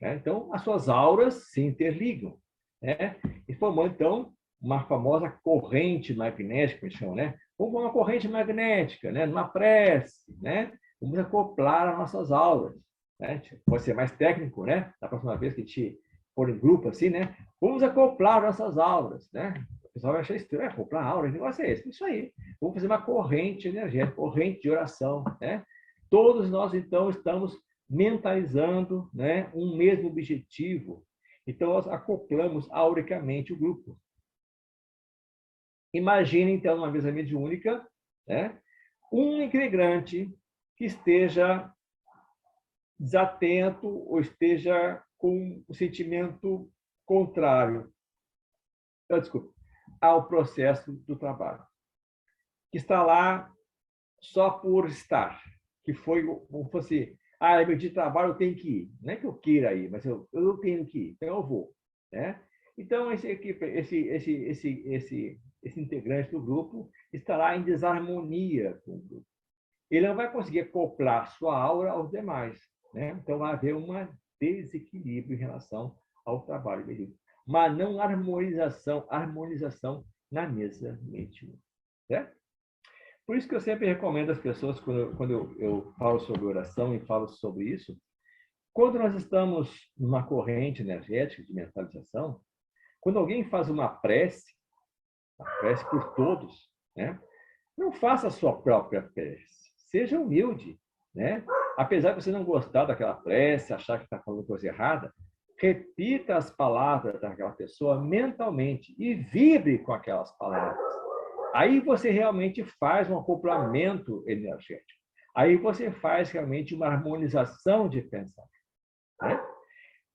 Speaker 1: né? Então, as suas auras se interligam, né? E formando, então, uma famosa corrente magnética, que chamam, né? Como uma corrente magnética, né? Numa prece, né? Vamos acoplar as nossas auras, né? Pode ser mais técnico, né? Da próxima vez que a gente for em grupo assim, né? Vamos acoplar nossas auras, né? O pessoal vai achar estranho, acoplar auras, que negócio é esse? Isso aí. Vamos fazer uma corrente energética, corrente de oração, né? Todos nós, então, estamos mentalizando, né, um mesmo objetivo. Então, nós acoplamos auricamente o grupo. Imagine, então, uma mesa mediúnica, né, um integrante que esteja desatento ou esteja com o sentimento contrário, desculpa, ao processo do trabalho, que está lá só por estar, que foi, como fosse, ah, é meu dia de trabalho, eu tenho que ir. Não é que eu queira ir, mas eu tenho que ir, então eu vou, né? Então, esse integrante do grupo estará em desarmonia com o grupo. Ele não vai conseguir acoplar sua aura aos demais, né? Então, vai haver um desequilíbrio em relação ao trabalho dele. Mas não harmonização na mesa mediúnica, certo? Por isso que eu sempre recomendo às pessoas, quando eu falo sobre oração e falo sobre isso, quando nós estamos numa corrente energética de mentalização, quando alguém faz uma prece por todos, né? Não faça a sua própria prece. Seja humilde, né? Apesar de você não gostar daquela prece, achar que está falando coisa errada, repita as palavras daquela pessoa mentalmente e vibre com aquelas palavras. Aí você realmente faz um acoplamento energético. Aí você faz realmente uma harmonização de pensamento, né?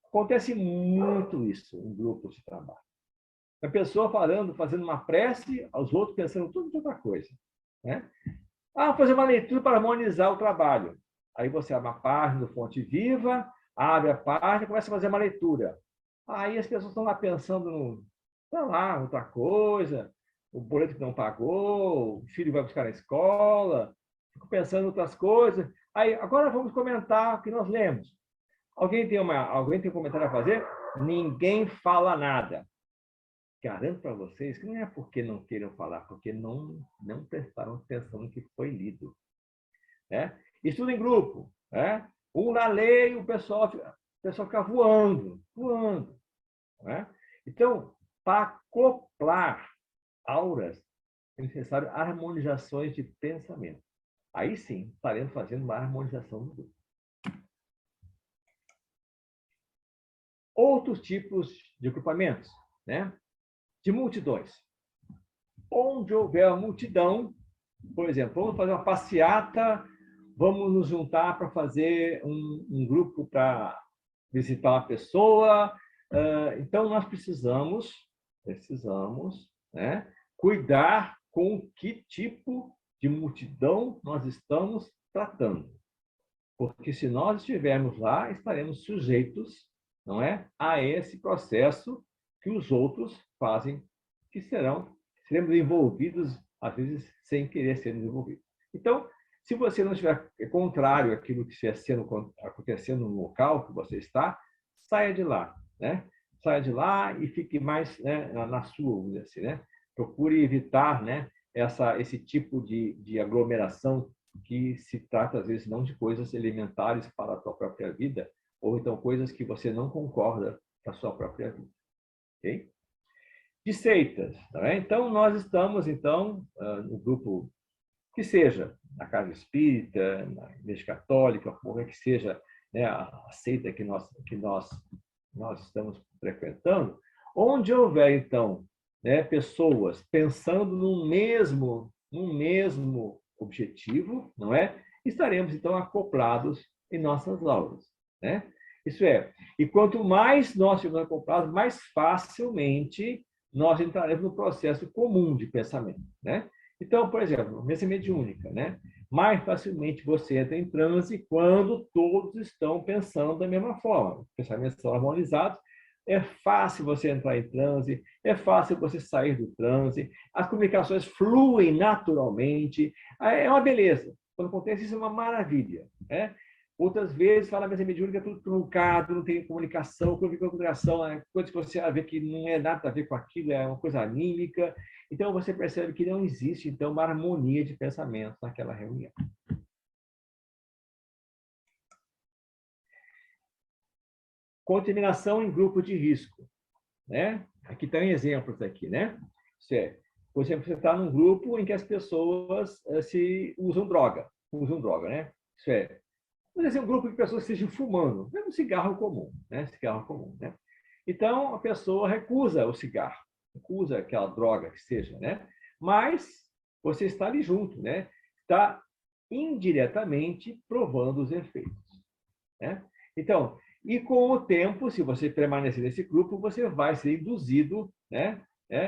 Speaker 1: Acontece muito isso em grupos de trabalho. A pessoa falando, fazendo uma prece, os outros pensando tudo de outra coisa, né? Ah, vou fazer uma leitura para harmonizar o trabalho. Aí você abre uma página do Fonte Viva, abre a página e começa a fazer uma leitura. Aí as pessoas estão lá pensando no, sei lá, outra coisa, o boleto que não pagou, o filho vai buscar na escola, fico pensando em outras coisas. Aí, agora vamos comentar o que nós lemos. Alguém tem um comentário a fazer? Ninguém fala nada. Garanto para vocês que não é porque não queiram falar, porque não prestaram atenção no que foi lido, né? Estudo em grupo, né? Um lá lê e o pessoal fica voando, né? Então, para acoplar auras, é necessário harmonizações de pensamento. Aí sim, estaremos fazendo uma harmonização do grupo. Outros tipos de agrupamentos, né? De multidões. Onde houver multidão, por exemplo, vamos fazer uma passeata, vamos nos juntar para fazer um grupo para visitar uma pessoa. Então, nós precisamos, né, cuidar com que tipo de multidão nós estamos tratando. Porque se nós estivermos lá, estaremos sujeitos, não é, a esse processo que os outros fazem, que seremos envolvidos, às vezes, sem querer ser envolvidos. Então, se você não estiver contrário àquilo que estiver acontecendo no local que você está, saia de lá, né? Saia de lá e fique mais, né, na sua, vamos dizer assim, né? Procure evitar, né, esse tipo de aglomeração que se trata, às vezes, não de coisas elementares para a sua própria vida, ou então coisas que você não concorda com a sua própria vida. Ok? De seitas. Tá? Então, nós estamos, então, no grupo que seja, na Casa Espírita, na Igreja Católica, qualquer que seja, né, a seita que nós estamos frequentando, onde houver, então, né, pessoas pensando num mesmo objetivo, não é? Estaremos, então, acoplados em nossas aulas, né? Isso é, e quanto mais nós estivermos acoplados, mais facilmente nós entraremos no processo comum de pensamento, né? Então, por exemplo, mesa mediúnica, né? Mais facilmente você entra em transe quando todos estão pensando da mesma forma. Os pensamentos são harmonizados, é fácil você entrar em transe, é fácil você sair do transe, as comunicações fluem naturalmente, é uma beleza. Quando acontece isso, é uma maravilha. Né? Outras vezes, fala, mas é mediúnica, é tudo truncado, não tem comunicação, quando fica comunicação, é coisa que você vê que não é nada a ver com aquilo, é uma coisa anímica. Então, você percebe que não existe, então, uma harmonia de pensamentos naquela reunião. Contaminação em grupo de risco. Né? Aqui tem exemplos aqui, né? Isso é, por exemplo, você está num grupo em que as pessoas se usam droga, né? Isso é, por exemplo, um grupo de pessoas que estejam fumando, é um cigarro comum, né? Cigarro comum, né? Então, a pessoa recusa o cigarro, recusa aquela droga que seja, né? Mas você está ali junto, né? Está indiretamente provando os efeitos, né? Então, e com o tempo, se você permanecer nesse grupo, você vai ser induzido, né,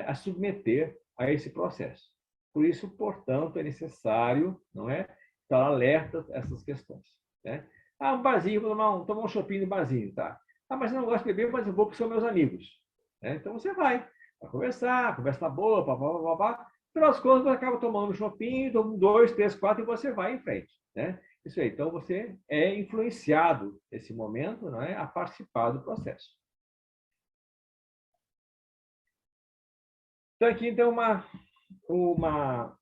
Speaker 1: a submeter a esse processo. Por isso, portanto, é necessário, não é, estar alerta a essas questões. Né? Ah, um barzinho, vou tomar um shopping no barzinho, tá? Ah, mas eu não gosto de beber, mas eu vou porque são meus amigos. Né? Então você vai conversar, conversa tá boa, papá. Pelas coisas, você acaba tomando um shopping, um, dois, três, quatro, e você vai em frente. Né? Isso aí. Então, você é influenciado, nesse momento, não é, a participar do processo. Então, aqui, então,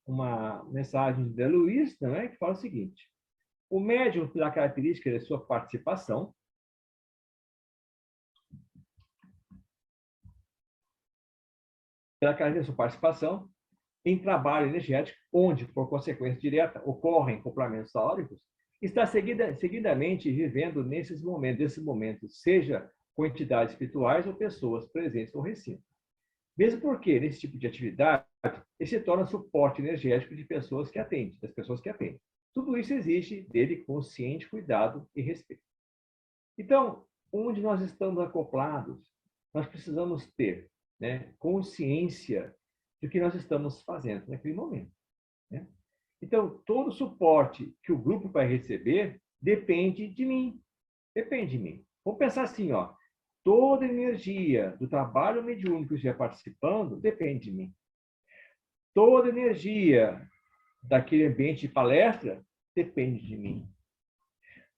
Speaker 1: uma mensagem de Luiz, não é, que fala o seguinte: o médium, pela característica de sua participação, em trabalho energético, onde, por consequência direta, ocorrem acoplamentos áuricos, está seguidamente vivendo nesses momentos, seja com entidades espirituais ou pessoas presentes no recinto. Mesmo porque, nesse tipo de atividade, ele se torna suporte energético de pessoas que atende, das pessoas que atendem. Tudo isso exige dele consciente cuidado e respeito. Então, onde nós estamos acoplados, nós precisamos ter, né, consciência do que nós estamos fazendo naquele momento. Né? Então, todo o suporte que o grupo vai receber depende de mim. Depende de mim. Vamos pensar assim, ó. Toda energia do trabalho mediúnico que estiver participando depende de mim. Toda energia daquele ambiente de palestra depende de mim.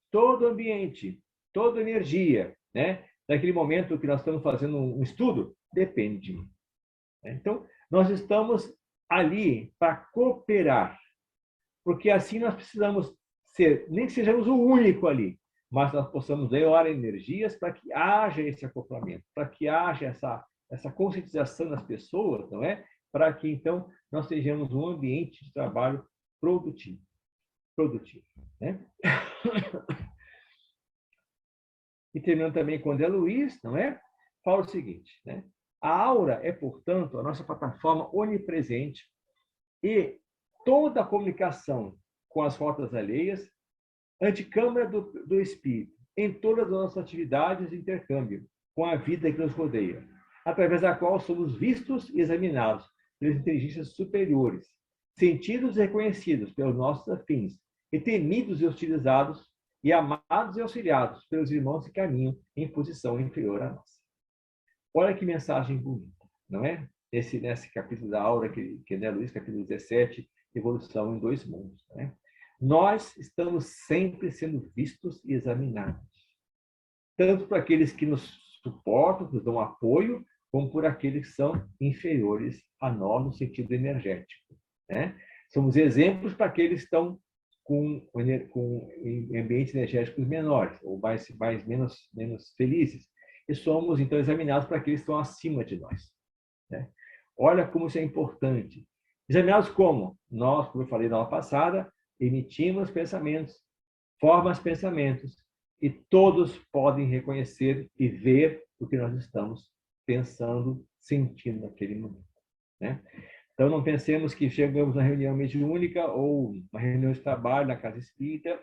Speaker 1: Todo ambiente, toda energia, né, daquele momento que nós estamos fazendo um estudo, depende de mim. Então, nós estamos ali para cooperar, porque assim nós precisamos ser, nem que sejamos o único ali, mas nós possamos levar energias para que haja esse acoplamento, para que haja essa conscientização das pessoas, não é? Para que, então, nós sejamos um ambiente de trabalho produtivo. Né? E terminando também com André Luiz, não é? Fala o seguinte, né? A aura é, portanto, a nossa plataforma onipresente e toda a comunicação com as rotas alheias, anticâmara do espírito, em todas as nossas atividades de intercâmbio com a vida que nos rodeia, através da qual somos vistos e examinados pelas inteligências superiores, sentidos e reconhecidos pelos nossos afins, e temidos e hostilizados, e amados e auxiliados pelos irmãos que caminham em posição inferior a nós. Olha que mensagem bonita, não é? Nesse capítulo da aura, que é Luís, capítulo 17, Evolução em Dois Mundos. Né? Nós estamos sempre sendo vistos e examinados, tanto por aqueles que nos suportam, que nos dão apoio, como por aqueles que são inferiores a nós no sentido energético. Né? Somos exemplos para aqueles que estão com ambientes energéticos menores, ou menos felizes. E somos, então, examinados para aqueles que estão acima de nós. Né? Olha como isso é importante. Examinados como? Nós, como eu falei na aula passada, emitimos pensamentos, formamos pensamentos, e todos podem reconhecer e ver o que nós estamos pensando, sentindo naquele momento. Né? Então, não pensemos que chegamos na reunião mediúnica ou uma reunião de trabalho na casa espírita,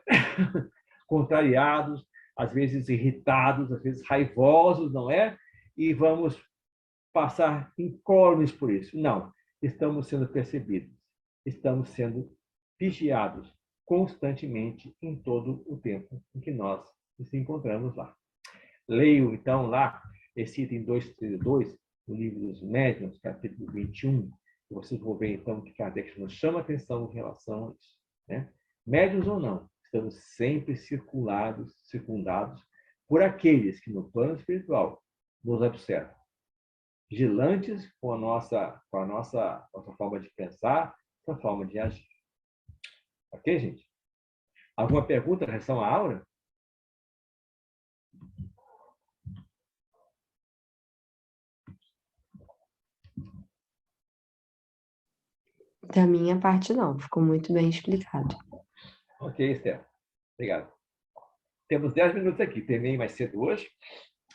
Speaker 1: contrariados, às vezes irritados, às vezes raivosos, não é? E vamos passar incólumes por isso. Não, estamos sendo percebidos, estamos sendo vigiados constantemente em todo o tempo em que nós nos encontramos lá. Leio, então, lá esse item 232, no livro dos Médiuns, capítulo 21, vocês vão ver, então, que Kardec nos chama a atenção em relação a isso. Né? Médiuns ou não, estamos sempre circundados por aqueles que, no plano espiritual, nos observam. Vigilantes com a nossa forma de pensar, nossa forma de agir. Ok, gente? Alguma pergunta em relação à aura?
Speaker 3: Da minha parte, não. Ficou muito bem explicado.
Speaker 1: Ok, Esther. Obrigado. Temos 10 minutos aqui. Terminei mais cedo hoje.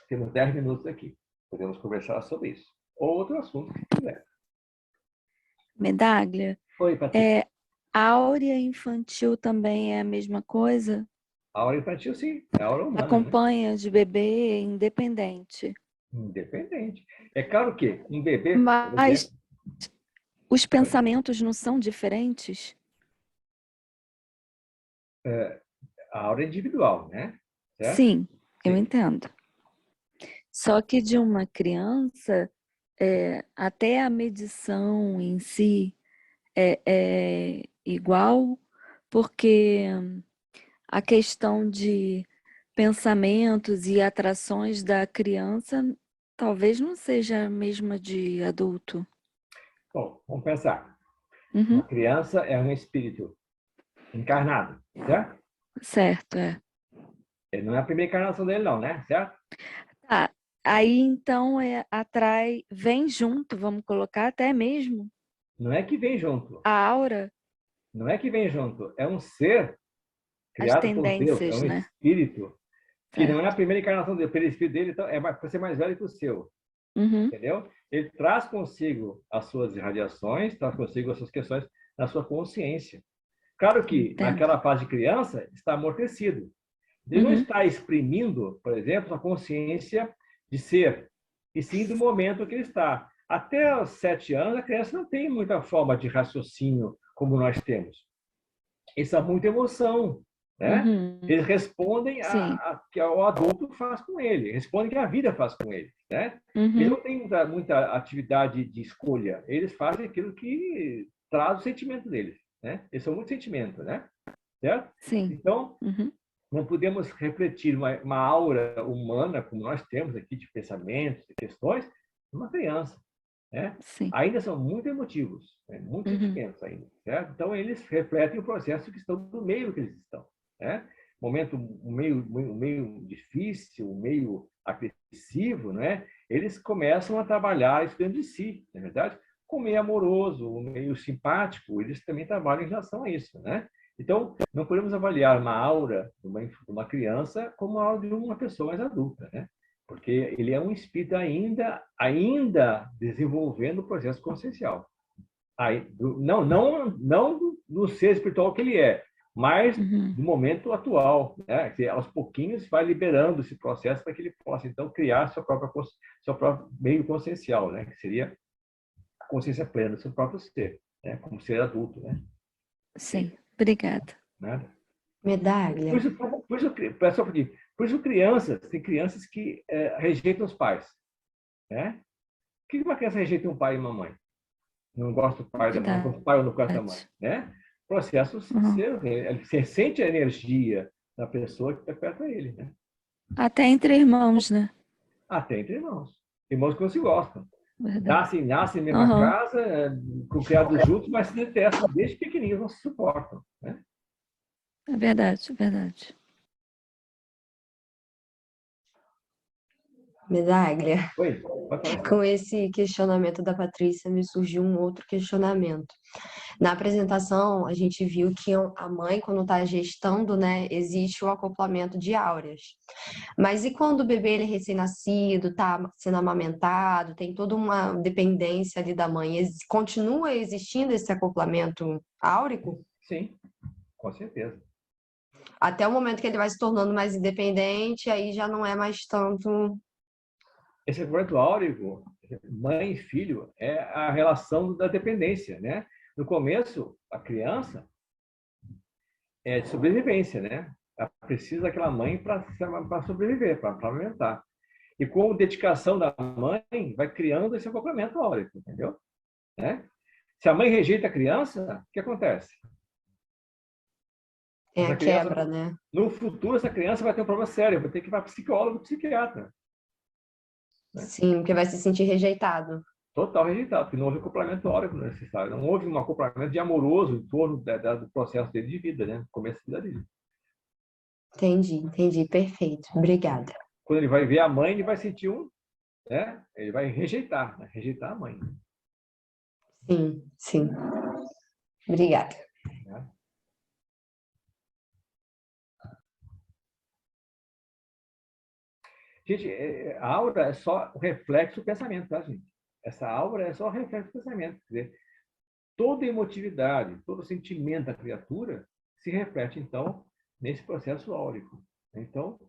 Speaker 1: Temos 10 minutos aqui. Podemos conversar sobre isso. Ou outro assunto que quiser.
Speaker 4: Medaglia,
Speaker 1: Oi, Patrícia.
Speaker 4: áurea infantil também é a mesma coisa?
Speaker 1: A aura infantil, sim. É a aura humana, né?
Speaker 4: Acompanha de bebê independente.
Speaker 1: Independente. É claro que um bebê, por
Speaker 4: Mas
Speaker 1: exemplo,
Speaker 4: os pensamentos não são diferentes?
Speaker 1: a aura é individual, né? Certo?
Speaker 4: Sim, eu
Speaker 1: Sim.
Speaker 4: entendo. Só que de uma criança, até a medição em si é igual, porque a questão de pensamentos e atrações da criança talvez não seja a mesma de adulto.
Speaker 1: Bom, vamos pensar.
Speaker 4: Uhum,
Speaker 1: Uma criança é um espírito encarnado, certo?
Speaker 4: certo, é.
Speaker 1: Ele não é a primeira encarnação dele, não, né? Certo?
Speaker 4: Tá. Aí então vem junto, vamos colocar até mesmo
Speaker 1: Não é que vem junto.
Speaker 4: a aura,
Speaker 1: Não é que vem junto. É um ser
Speaker 4: as
Speaker 1: criado por Deus. É
Speaker 4: tendências,
Speaker 1: um
Speaker 4: né?
Speaker 1: espírito que não é a
Speaker 4: Certo.
Speaker 1: primeira encarnação dele. Pelo espírito dele, então, para ser mais velho que o seu.
Speaker 4: Uhum,
Speaker 1: Entendeu? Ele traz consigo as suas irradiações, traz consigo as suas questões na sua consciência. Claro que,
Speaker 4: entendo.
Speaker 1: naquela fase de criança, está amortecido. Ele não
Speaker 4: Uhum,
Speaker 1: está exprimindo, por exemplo, a consciência de ser, e sim do momento que ele está. Até os 7 anos, a criança não tem muita forma de raciocínio como nós temos. Isso é muita emoção, né?
Speaker 4: uhum,
Speaker 1: Eles respondem
Speaker 4: sim.
Speaker 1: a que o adulto faz com ele, respondem que a vida faz com ele, né? Eles
Speaker 4: Uhum,
Speaker 1: não têm muita atividade de escolha, eles fazem aquilo que traz o sentimento deles, né? Eles são muito sentimento, né? Certo?
Speaker 4: sim.
Speaker 1: Então,
Speaker 4: Uhum,
Speaker 1: não podemos refletir uma aura humana, como nós temos aqui, de pensamentos, de questões, numa criança. Né?
Speaker 4: sim.
Speaker 1: Ainda são muito emotivos, né? Muitos
Speaker 4: Uhum,
Speaker 1: sentimentos ainda. Certo? Então, eles refletem o processo que estão no meio que eles estão. Né? Momento um meio difícil, um meio agressivo, né? Eles começam a trabalhar isso dentro de si, na verdade, com o meio amoroso, o meio simpático, eles também trabalham em relação a isso. Né? Então, não podemos avaliar uma aura de uma criança como a aura de uma pessoa mais adulta, né? Porque ele é um espírito ainda desenvolvendo o processo consciencial. Aí, não do ser espiritual que ele é, mas
Speaker 4: uhum,
Speaker 1: do momento atual, né? Que aos pouquinhos vai liberando esse processo para que ele possa então criar seu próprio meio consciencial, né? Que seria a consciência plena do seu próprio ser, né? Como ser adulto, né?
Speaker 4: sim. Obrigada.
Speaker 1: Nada.
Speaker 3: Medaglia.
Speaker 1: Por isso tem crianças que rejeitam os pais. Né? Por que uma criança rejeita um pai e uma mãe? Não gosta do pai, não gosta do pai ou não gosta da mãe.
Speaker 4: Verdade.
Speaker 1: Né? Processo
Speaker 4: Uhum.
Speaker 1: sincero. Você sente a energia da pessoa que está perto dele. Né?
Speaker 4: Até entre irmãos, né?
Speaker 1: Até entre irmãos. Irmãos que não se gostam.
Speaker 4: Verdade.
Speaker 1: Nascem na mesma
Speaker 4: Uhum.
Speaker 1: casa, criados juntos, mas se detestam desde pequenininhos, não se suportam. Né?
Speaker 4: É verdade, é verdade.
Speaker 3: Medaglia.
Speaker 1: Oi, pode falar.
Speaker 3: Com esse questionamento da Patrícia, me surgiu um outro questionamento. Na apresentação, a gente viu que a mãe, quando está gestando, né, existe o acoplamento de áureas. Mas e quando o bebê ele é recém-nascido, está sendo amamentado, tem toda uma dependência ali da mãe, continua existindo esse acoplamento áurico?
Speaker 1: Sim, com certeza.
Speaker 3: Até o momento que ele vai se tornando mais independente, aí já não é mais tanto.
Speaker 1: Esse argumento áurico, mãe e filho, é a relação da dependência, né? No começo, a criança é de sobrevivência, né? Ela precisa daquela mãe para sobreviver, para alimentar. E com a dedicação da mãe, vai criando esse acoplamento áurico, entendeu? Né? Se a mãe rejeita a criança, o que acontece?
Speaker 3: É
Speaker 1: Essa
Speaker 3: a
Speaker 1: criança,
Speaker 3: quebra, né?
Speaker 1: no futuro, essa criança vai ter um problema sério, vai ter que ir para psicólogo, psiquiatra.
Speaker 3: Sim, porque vai se sentir rejeitado.
Speaker 1: Total rejeitado, porque não houve acoplamento áurico necessário. Não houve um acoplamento de amoroso em torno do processo dele de vida, né? No começo da vida dele.
Speaker 3: Entendi, perfeito. Obrigada.
Speaker 1: Quando ele vai ver a mãe, ele vai sentir né? Ele vai rejeitar, né? Rejeitar a mãe.
Speaker 3: Sim. Obrigada.
Speaker 1: Né? Gente, a aura é só o reflexo do pensamento, tá, gente? Essa aura é só o reflexo do pensamento. Quer dizer, toda emotividade, todo sentimento da criatura se reflete, então, nesse processo áurico. Então,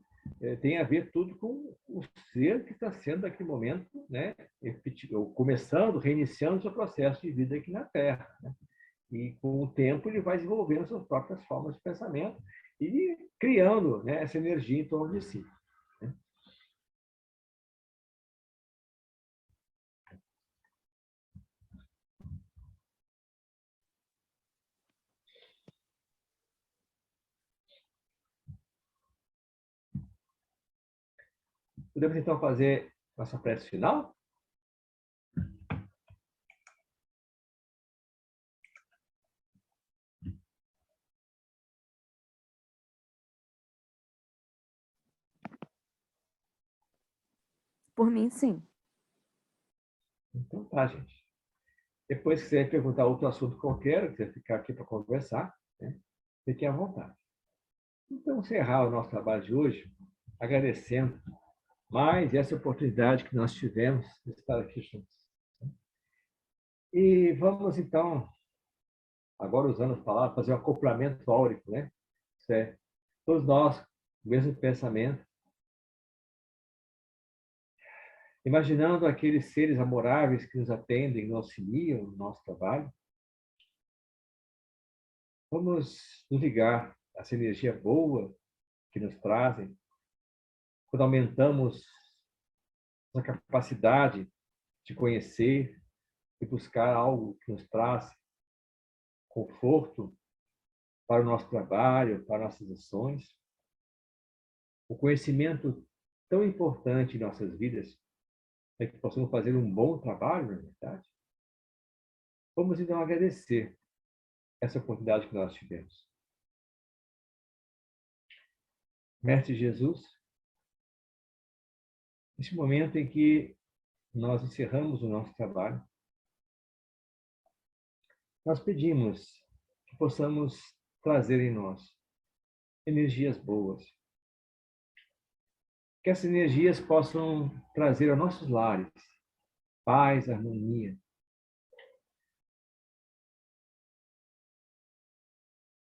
Speaker 1: tem a ver tudo com o ser que está sendo, naquele momento, né, começando, reiniciando o seu processo de vida aqui na Terra. Né? E, com o tempo, ele vai desenvolvendo suas próprias formas de pensamento e criando, né, essa energia em torno de si. Né? Podemos, então, fazer nossa prece final?
Speaker 4: Por mim, sim.
Speaker 1: Então, tá, gente. Depois, se quiser perguntar outro assunto qualquer, quiser ficar aqui para conversar, né, fiquem à vontade. Então, encerrar o nosso trabalho de hoje, agradecendo mais essa oportunidade que nós tivemos de estar aqui juntos. E vamos, então, agora usando as palavras, fazer um acoplamento áurico, né? Certo? Todos nós, o mesmo pensamento, imaginando aqueles seres amoráveis que nos atendem, nos auxiliam no nosso trabalho. Vamos nos ligar a essa energia boa que nos trazem, quando aumentamos a capacidade de conhecer e buscar algo que nos traz conforto para o nosso trabalho, para nossas ações. O conhecimento tão importante em nossas vidas é que possamos fazer um bom trabalho, na verdade. Vamos então agradecer essa oportunidade que nós tivemos. Mestre Jesus, neste momento em que nós encerramos o nosso trabalho, nós pedimos que possamos trazer em nós energias boas. Que essas energias possam trazer aos nossos lares paz, harmonia.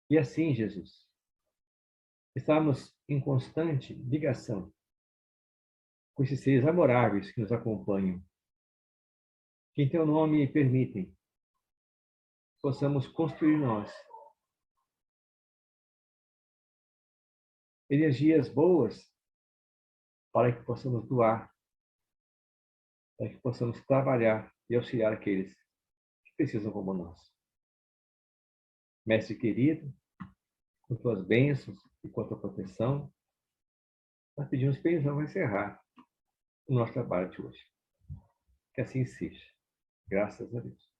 Speaker 1: E assim, Jesus, estamos em constante ligação com esses seres amoráveis que nos acompanham, que em teu nome permitem possamos construir nós energias boas para que possamos doar, para que possamos trabalhar e auxiliar aqueles que precisam como nós. Mestre querido, com tuas bênçãos e com a tua proteção, nós pedimos permissão para encerrar o nosso trabalho de hoje. Que assim seja. Graças a Deus.